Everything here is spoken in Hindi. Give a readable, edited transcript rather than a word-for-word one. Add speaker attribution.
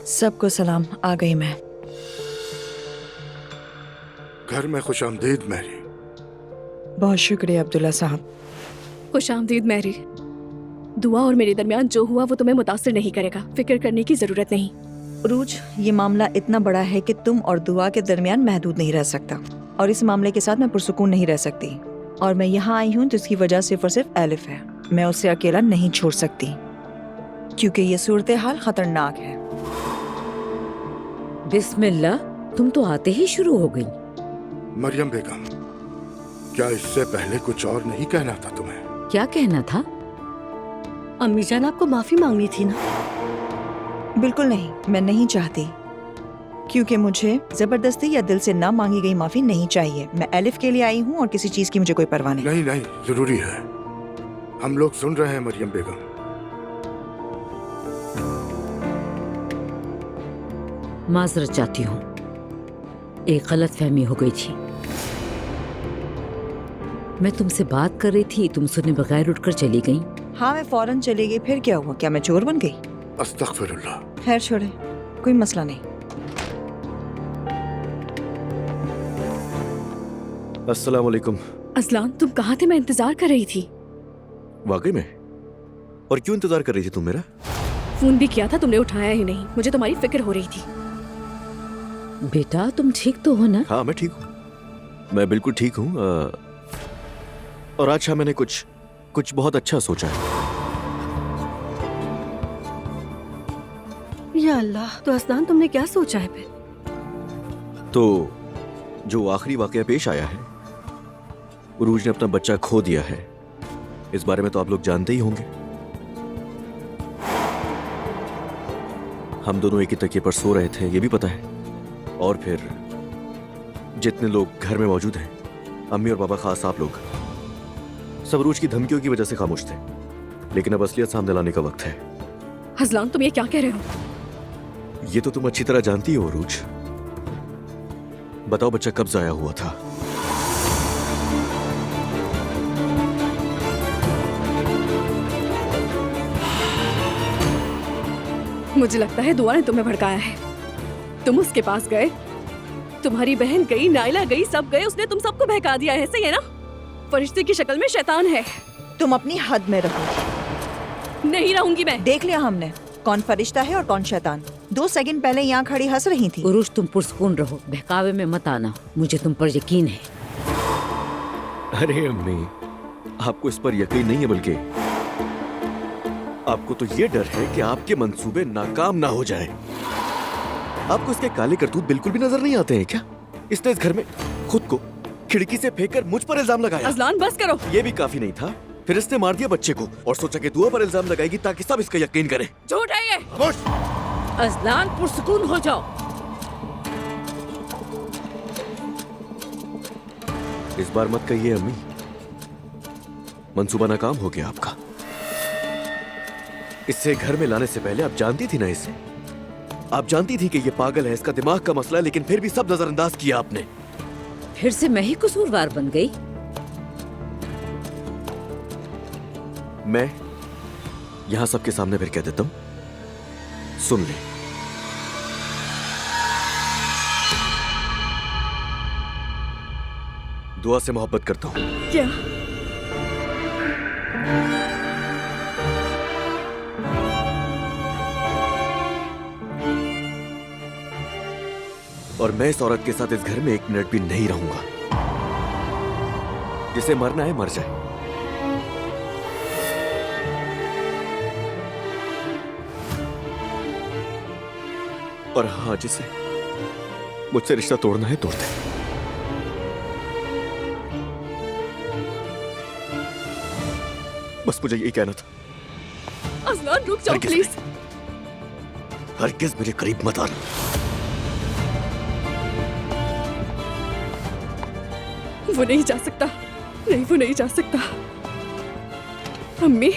Speaker 1: सबको सलाम, आ गई मैं।
Speaker 2: घर में खुशामदीद मैरी।
Speaker 1: बहुत शुक्रिया अब्दुल्ला साहब।
Speaker 3: खुशामदीद मैरी। दुआ और मेरे दरमियान जो हुआ वो तुम्हें मुतासिर नहीं करेगा, फिक्र करने की जरूरत नहीं।
Speaker 1: उरूज, ये मामला इतना बड़ा है कि तुम और दुआ के दरमियान महदूद नहीं रह सकता, और इस मामले के साथ मैं पुरसुकून नहीं रह सकती। और मैं यहाँ आई हूँ तो इसकी वजह सिर्फ और सिर्फ एलिफ है। मैं उसे अकेला नहीं छोड़ सकती क्योंकि ये सूरत हाल खतरनाक है।
Speaker 4: बिस्मिल्लाह, तुम तो आते ही शुरू हो गई।
Speaker 2: मरियम बेगम, क्या इससे पहले कुछ और नहीं कहना था तुम्हें?
Speaker 4: क्या कहना था?
Speaker 5: अम्मी जान आपको माफी मांगनी थी ना?
Speaker 1: बिल्कुल नहीं, मैं नहीं चाहती, क्योंकि मुझे जबरदस्ती या दिल से ना मांगी गई माफी नहीं चाहिए। मैं एलिफ के लिए आई हूँ और किसी चीज की मुझे कोई परवाह नहीं।
Speaker 2: नहीं, जरूरी है। हम लोग सुन रहे हैं मरियम बेगम।
Speaker 4: माजरत चाहती हूँ, एक गलत फहमी हो गई थी। मैं तुमसे बात कर रही थी, तुम सुने बगैर उठकर चली गई।
Speaker 1: हाँ, मैं फौरन चली गई। फिर क्या हुआ? क्या मैं चोर बन गई?
Speaker 2: अस्तगफिरुल्लाह।
Speaker 1: खैर छोड़े, कोई मसला नहीं।
Speaker 6: अस्सलाम वालेकुम।
Speaker 3: असलान, तुम कहाँ थे? मैं इंतजार कर रही थी।
Speaker 6: वाकई में? और क्यों इंतजार कर रही थी तुम मेरा?
Speaker 3: फोन भी किया था, तुमने उठाया ही नहीं। मुझे तुम्हारी फिक्र हो रही थी।
Speaker 4: बेटा, तुम ठीक तो हो ना?
Speaker 6: हाँ, मैं ठीक हूँ, मैं बिल्कुल ठीक हूँ। और आज शाम मैंने कुछ बहुत अच्छा सोचा है।
Speaker 5: या अल्लाह, तो असलान तुमने क्या सोचा है फिर?
Speaker 6: तो जो आखिरी वाकया पेश आया है, उरूज ने अपना बच्चा खो दिया है, इस बारे में तो आप लोग जानते ही होंगे। हम दोनों एक ही तकिए पर सो रहे थे, ये भी पता है। और फिर जितने लोग घर में मौजूद हैं, अम्मी और पापा, खास आप लोग, सब उरूज की धमकियों की वजह से खामोश थे। लेकिन अब असलियत सामने लाने का वक्त है।
Speaker 3: असलान, तुम ये क्या कह रहे हो?
Speaker 6: ये तो तुम अच्छी तरह जानती हो उरूज। बताओ, बच्चा कब जाया हुआ था?
Speaker 3: मुझे लगता है दुआ ने तुम्हें भड़काया है। तुम उसके पास गए, तुम्हारी बहन गई, नाइला गई, सब गए, उसने तुम सबको बहका दिया है। सही है ना? फरिश्ते की शक्ल में शैतान है।
Speaker 1: तुम अपनी हद में रहो।
Speaker 3: नहीं रहूंगी मैं।
Speaker 1: देख लिया हमने कौन फरिश्ता है और कौन शैतान। 2 सेकंड पहले यहाँ खड़ी हंस रही थी।
Speaker 4: उरूज, तुम पुरसुकून रहो, बहकावे में मत आना। मुझे तुम पर यकीन है।
Speaker 6: अरे अम्मी, आपको इस पर यकीन नहीं है, बल्कि आपको तो ये डर है कि आपके मंसूबे नाकाम ना हो जाए। आपको इसके काले करतूत बिल्कुल भी नजर नहीं आते हैं क्या? इसने इस घर में खुद को खिड़की से फेंककर मुझ पर इल्जाम लगाया।
Speaker 3: असलान, बस करो।
Speaker 6: ये भी काफी नहीं था, फिर इसने मार दिया बच्चे को और सोचा कि दुआ पर इल्जाम लगाएगी ताकि सब इसका यकीन करें।
Speaker 3: झूठ है ये।
Speaker 4: असलान, पुरसुकून हो जाओ।
Speaker 6: इस बार मत कहिए अम्मी, मंसूबा नाकाम हो गया आपका। इससे घर में लाने से पहले आप जानती थी ना इसे? आप जानती थी कि ये पागल है, इसका दिमाग का मसला है, लेकिन फिर भी सब नजरअंदाज किया आपने।
Speaker 4: फिर से मैं ही कसूरवार बन गई।
Speaker 6: मैं यहां सबके सामने फिर कह देता हूं, सुन ले। दुआ से मोहब्बत करता हूं।
Speaker 3: क्या?
Speaker 6: और मैं इस औरत के साथ इस घर में 1 मिनट भी नहीं रहूंगा। जिसे मरना है मर जाए। और हाँ, जिसे मुझसे रिश्ता तोड़ना है तोड़ दे। बस मुझे यही कहना था।
Speaker 3: असलान, रुक जाओ प्लीज।
Speaker 6: हरगिज़ मेरे करीब मत आना।
Speaker 3: वो नहीं जा सकता। नहीं, वो नहीं जा सकता। अम्मी,